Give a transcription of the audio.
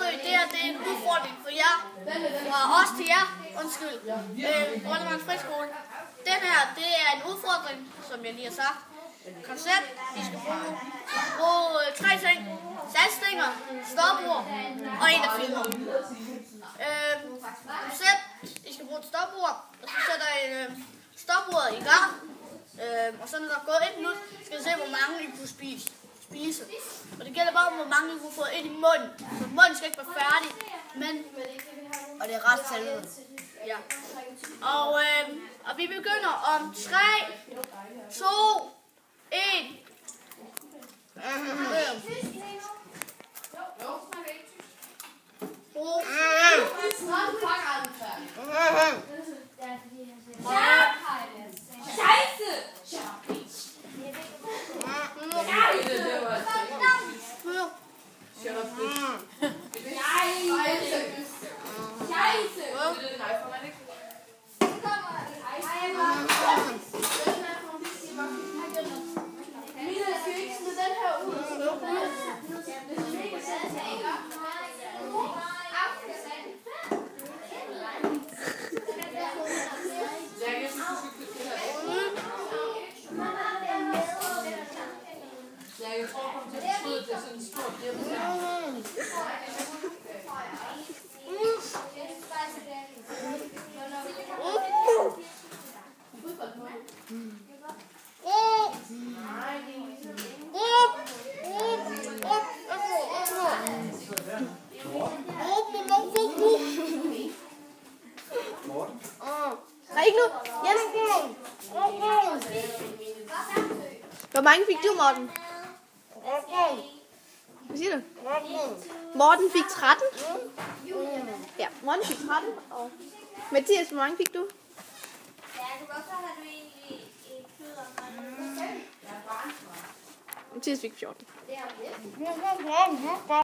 født. Det her det er en udfordring for jer. Og også til jer. Undskyld. Rollemands Friskole. Den her, det er en udfordring, som jeg lige har sagt. Koncept. I skal bruge 3 ting. Salgstænger, stopord og en af filmer. Koncept. I skal bruge et stopord. Og så sætter I stopordet i gang. Og så når der er gået 1 minut, skal I se, hvor mange I kunne spise. Og det gælder bare om, hvor mange I kunne få ind i munden. Så munden skal ikke være færdig. Og det er ret selve. Ja. Og vi begynder om 3, 2, 1. Jeg tror, at det er sådan en stor Nej, ikke nu. Hvor mange fik du, Morten? Hvad siger du? Morten fik 13. Ja, Morten fik 13. Og Mathias, hvor mange fik du? Mathias fik 14.